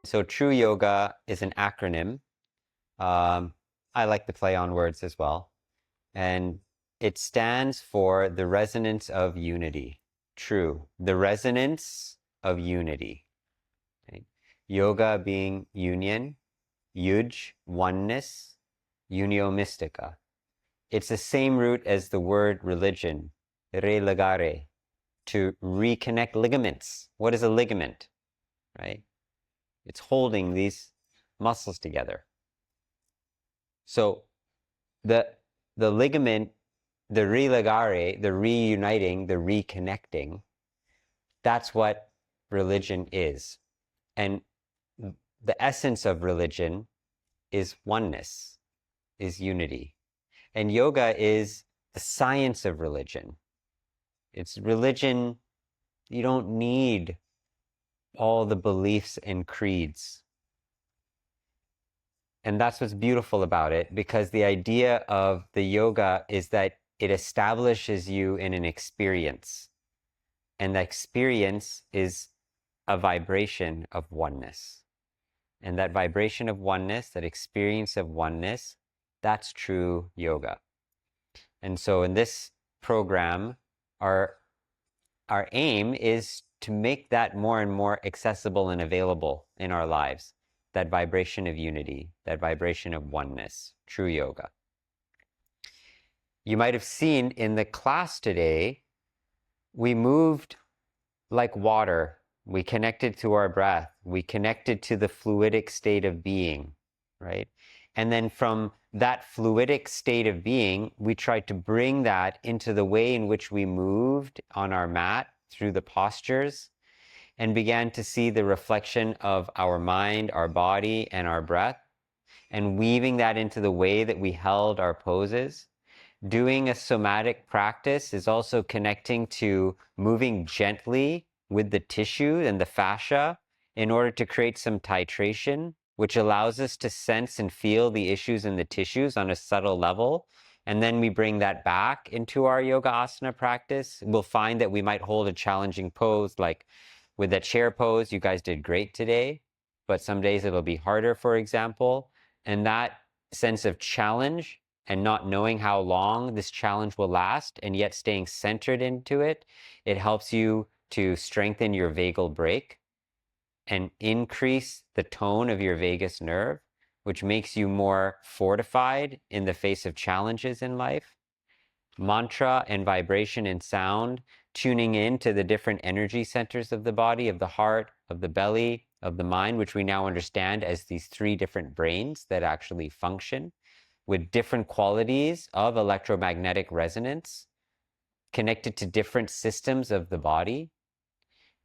So TRU Yoga is an acronym. I like to play on words as well. And it stands for the resonance of unity. TRU, the resonance of unity. Right? Yoga being union, yuj, oneness, unio mystica. It's the same root as the word religion, relegare, to reconnect ligaments. What is a ligament? Right? It's holding these muscles together. So the ligament, the relegare, the reuniting, the reconnecting, that's what religion is. And the essence of religion is oneness, is unity. And yoga is the science of religion. It's religion, you don't need all the beliefs and creeds. And that's what's beautiful about it, because the idea of the yoga is that it establishes you in an experience. And that experience is a vibration of oneness. And that vibration of oneness, that experience of oneness, that's true yoga. And so in this program, our aim is to make that more and more accessible and available in our lives. That vibration of unity, that vibration of oneness, true yoga. You might have seen in the class today, we moved like water. We connected to our breath. We connected to the fluidic state of being, right? And then from that fluidic state of being, we tried to bring that into the way in which we moved on our mat through the postures, and began to see the reflection of our mind, our body, and our breath, and weaving that into the way that we held our poses. Doing a somatic practice is also connecting to moving gently with the tissue and the fascia in order to create some titration, which allows us to sense and feel the issues in the tissues on a subtle level. And then we bring that back into our yoga asana practice. We'll find that we might hold a challenging pose, like with that chair pose. You guys did great today, but some days it'll be harder, for example. And that sense of challenge and not knowing how long this challenge will last, and yet staying centered into it, it helps you to strengthen your vagal brake and increase the tone of your vagus nerve, which makes you more fortified in the face of challenges in life. Mantra and vibration and sound, tuning in to the different energy centers of the body, of the heart, of the belly, of the mind, which we now understand as these three different brains that actually function with different qualities of electromagnetic resonance connected to different systems of the body.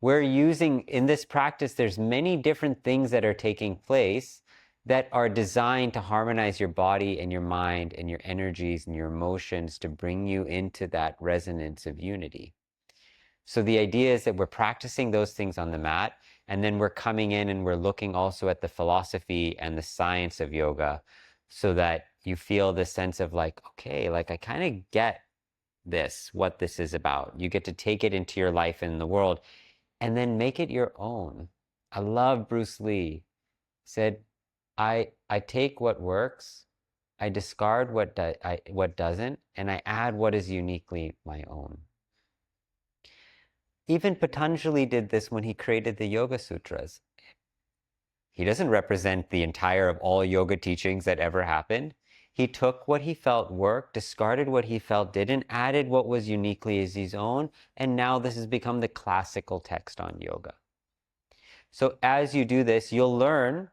We're using, in this practice, there's many different things that are taking place that are designed to harmonize your body and your mind and your energies and your emotions to bring you into that resonance of unity. So the idea is that we're practicing those things on the mat, and then we're coming in and we're looking also at the philosophy and the science of yoga, so that you feel this sense of like, okay, like I kind of get this, what this is about. You get to take it into your life and in the world, and then make it your own. I love Bruce Lee said, I take what works, I discard what doesn't, and I add what is uniquely my own. Even Patanjali did this when he created the Yoga Sutras. He doesn't represent the entire of all yoga teachings that ever happened. He took what he felt worked, discarded what he felt didn't, added what was uniquely as his own, and now this has become the classical text on yoga. So as you do this, you'll learn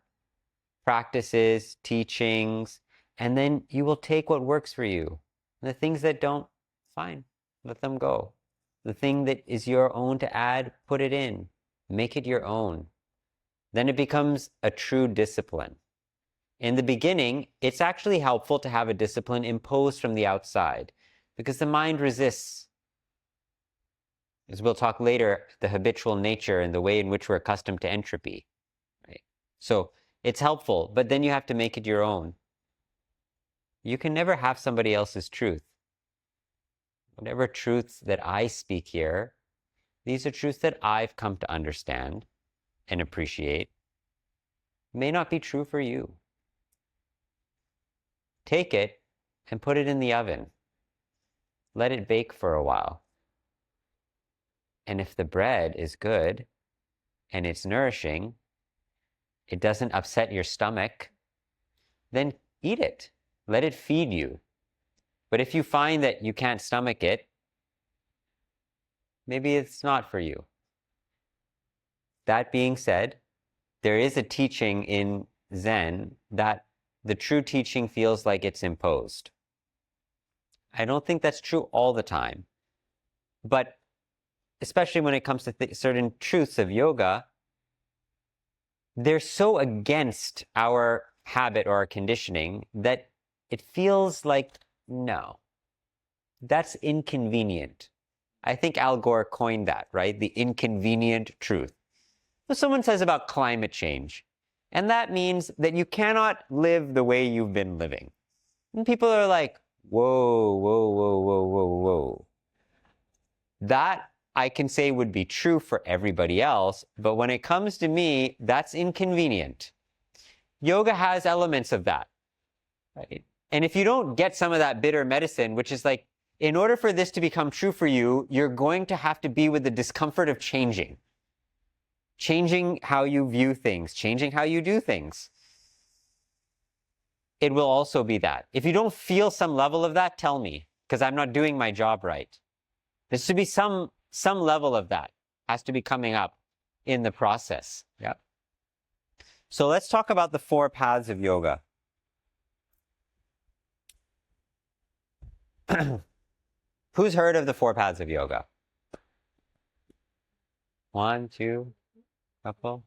practices, teachings, and then you will take what works for you. And the things that don't, fine, let them go. The thing that is your own to add, put it in. Make it your own. Then it becomes a true discipline. In the beginning, it's actually helpful to have a discipline imposed from the outside, because the mind resists. As we'll talk later, the habitual nature and the way in which we're accustomed to entropy. Right? So it's helpful, but then you have to make it your own. You can never have somebody else's truth. Whatever truths that I speak here, these are truths that I've come to understand and appreciate. may not be true for you. Take it and put it in the oven. Let it bake for a while. And if the bread is good and it's nourishing, it doesn't upset your stomach, then eat it. Let it feed you. But if you find that you can't stomach it, maybe it's not for you. That being said, there is a teaching in Zen that the true teaching feels like it's imposed. I don't think that's true all the time. But especially when it comes to certain truths of yoga, they're so against our habit or our conditioning that it feels like, no, that's inconvenient. I think Al Gore coined that, right? The inconvenient truth. What someone says about climate change, and that means that you cannot live the way you've been living. And people are like, whoa, whoa, whoa, whoa, whoa, whoa. That I can say would be true for everybody else, but when it comes to me, that's inconvenient. Yoga has elements of that, right? And if you don't get some of that bitter medicine, which is like, in order for this to become true for you, you're going to have to be with the discomfort of changing. Changing how you view things, changing how you do things. It will also be that. If you don't feel some level of that, tell me, because I'm not doing my job right. There should be some level of that has to be coming up in the process. Yep. So let's talk about the 4 paths of yoga. Who's heard of the 4 paths of yoga? 1, 2, couple.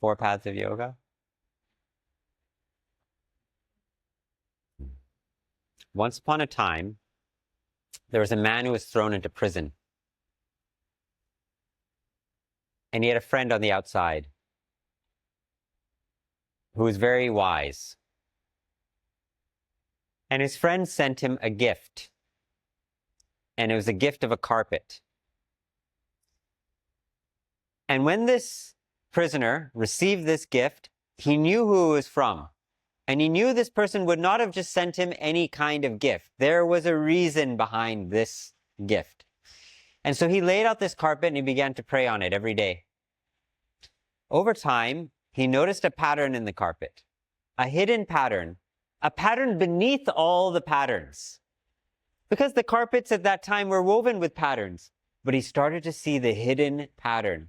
4 paths of yoga. Once upon a time, there was a man who was thrown into prison. And he had a friend on the outside who was very wise. And his friend sent him a gift. And it was a gift of a carpet. And when this prisoner received this gift, he knew who it was from. And he knew this person would not have just sent him any kind of gift. There was a reason behind this gift. And so he laid out this carpet and he began to pray on it every day. Over time, he noticed a pattern in the carpet, a hidden pattern, a pattern beneath all the patterns. Because the carpets at that time were woven with patterns. But he started to see the hidden pattern.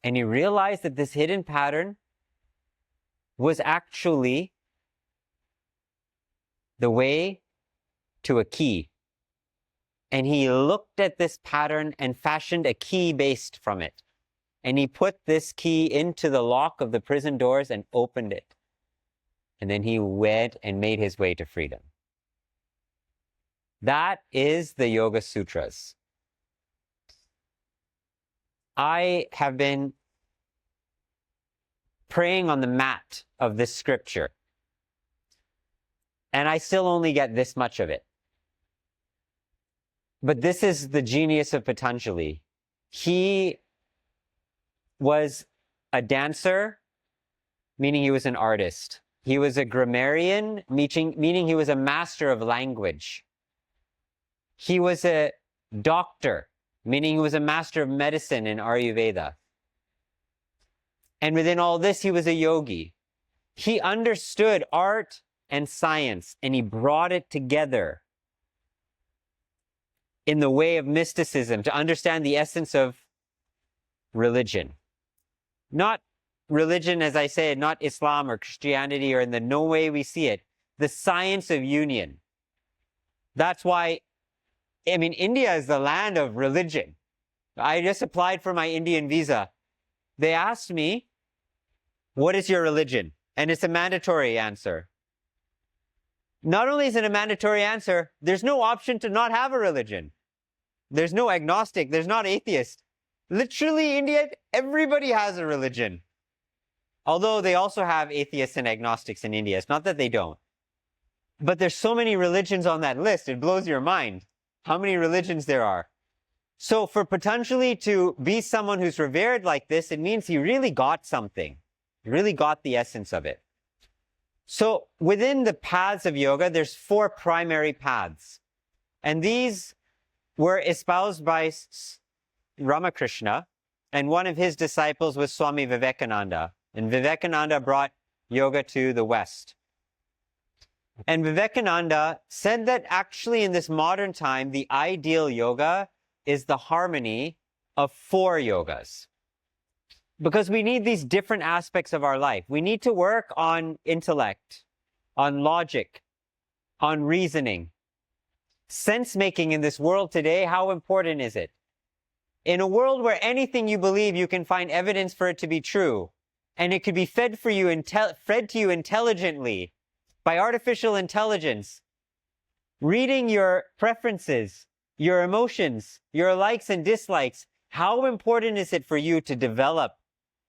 And he realized that this hidden pattern was actually the way to a key. And he looked at this pattern and fashioned a key based from it. And he put this key into the lock of the prison doors and opened it. And then he went and made his way to freedom. That is the Yoga Sutras. I have been praying on the mat of this scripture, and I still only get this much of it. But this is the genius of Patanjali. He was a dancer, meaning he was an artist. He was a grammarian, meaning he was a master of language. He was a doctor, meaning he was a master of medicine in Ayurveda. And within all this, he was a yogi. He understood art and science, and he brought it together in the way of mysticism to understand the essence of religion. Not religion, as I said, not Islam or Christianity or in the no way we see it, the science of union. That's why, I mean, India is the land of religion. I just applied for my Indian visa. They asked me, what is your religion? And it's a mandatory answer. Not only is it a mandatory answer, there's no option to not have a religion. There's no agnostic, there's not atheist. Literally, India, everybody has a religion. Although they also have atheists and agnostics in India. It's not that they don't. But there's so many religions on that list, it blows your mind how many religions there are. So for Patanjali to be someone who's revered like this, it means he really got something. really got the essence of it. So within the paths of yoga, there's 4 primary paths. And these were espoused by Ramakrishna, and one of his disciples was Swami Vivekananda. And Vivekananda brought yoga to the West. And Vivekananda said that actually in this modern time, the ideal yoga is the harmony of 4 yogas. Because we need these different aspects of our life. We need to work on intellect, on logic, on reasoning. Sense-making in this world today, how important is it? In a world where anything you believe, you can find evidence for it to be true, and it could be fed to you intelligently by artificial intelligence, reading your preferences, your emotions, your likes and dislikes, how important is it for you to develop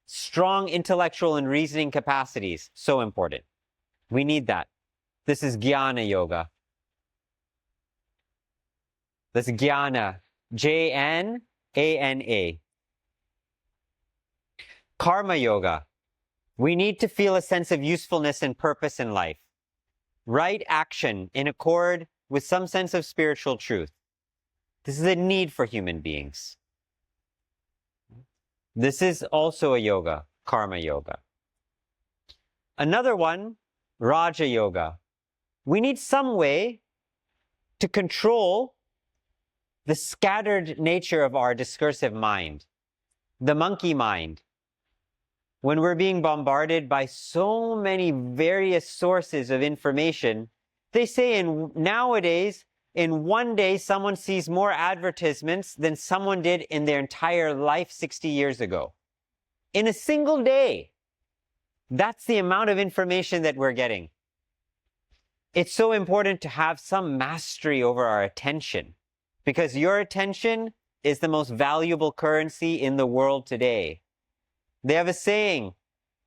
strong intellectual and reasoning capacities? So important. We need that. This is Jnana Yoga. This is Jnana. Jnana. Karma Yoga. We need to feel a sense of usefulness and purpose in life. Right action in accord with some sense of spiritual truth. This is a need for human beings. This is also a yoga, Karma Yoga. Another one, Raja Yoga. We need some way to control the scattered nature of our discursive mind, the monkey mind. When we're being bombarded by so many various sources of information, they say nowadays, in one day, someone sees more advertisements than someone did in their entire life 60 years ago. In a single day. That's the amount of information that we're getting. It's so important to have some mastery over our attention, because your attention is the most valuable currency in the world today. They have a saying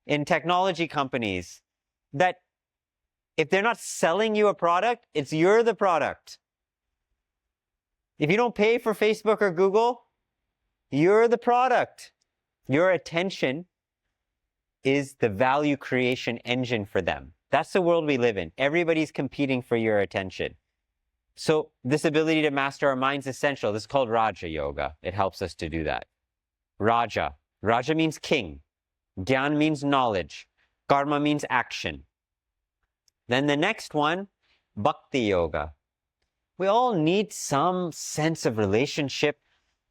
in technology companies that if they're not selling you a product, it's you're the product. If you don't pay for Facebook or Google, you're the product. Your attention is the value creation engine for them. That's the world we live in. Everybody's competing for your attention. So this ability to master our mind is essential. This is called Raja Yoga. It helps us to do that. Raja. Raja means king. Gyan means knowledge. Karma means action. Then the next one, Bhakti Yoga. We all need some sense of relationship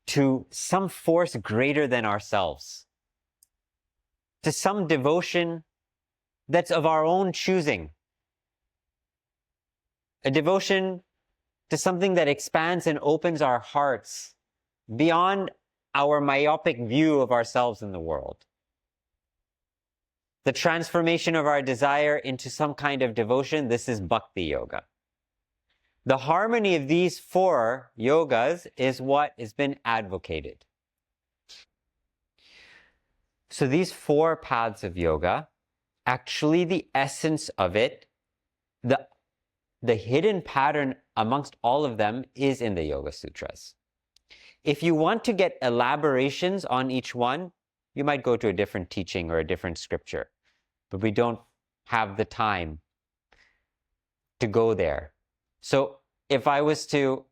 to some force greater than ourselves, to some devotion that's of our own choosing, a devotion to something that expands and opens our hearts beyond our myopic view of ourselves in the world. The transformation of our desire into some kind of devotion, this is Bhakti Yoga. The harmony of these 4 yogas is what has been advocated. So these 4 paths of yoga, actually the essence of it, the hidden pattern amongst all of them is in the Yoga Sutras. If you want to get elaborations on each one, you might go to a different teaching or a different scripture. But we don't have the time to go there. So if I was to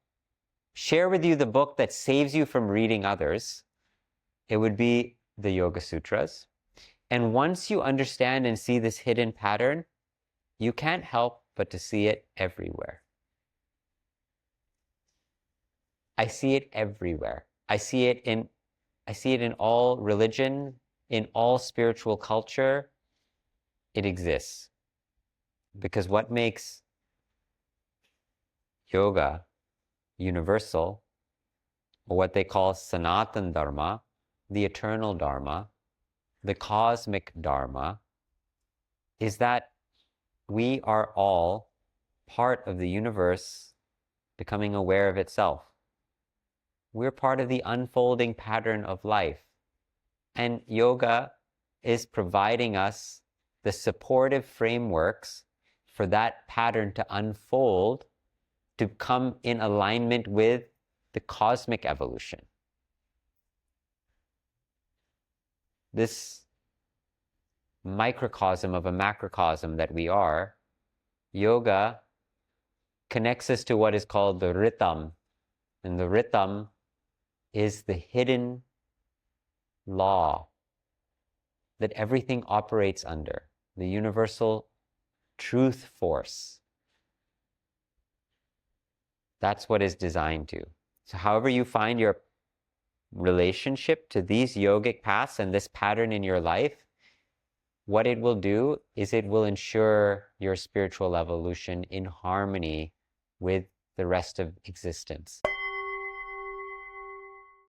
share with you the book that saves you from reading others, it would be the Yoga Sutras. And once you understand and see this hidden pattern, you can't help but to see it everywhere. I see it everywhere. I see it in all religion, in all spiritual culture. It exists. Because what makes yoga universal, or what they call Sanatan Dharma, the eternal Dharma, the cosmic Dharma, is that we are all part of the universe becoming aware of itself. We're part of the unfolding pattern of life. And yoga is providing us the supportive frameworks for that pattern to unfold, to come in alignment with the cosmic evolution. This microcosm of a macrocosm that we are, yoga connects us to what is called the rhythm. And the rhythm is the hidden law that everything operates under, the universal truth force. That's what is designed to. So however you find your relationship to these yogic paths and this pattern in your life, what it will do is it will ensure your spiritual evolution in harmony with the rest of existence.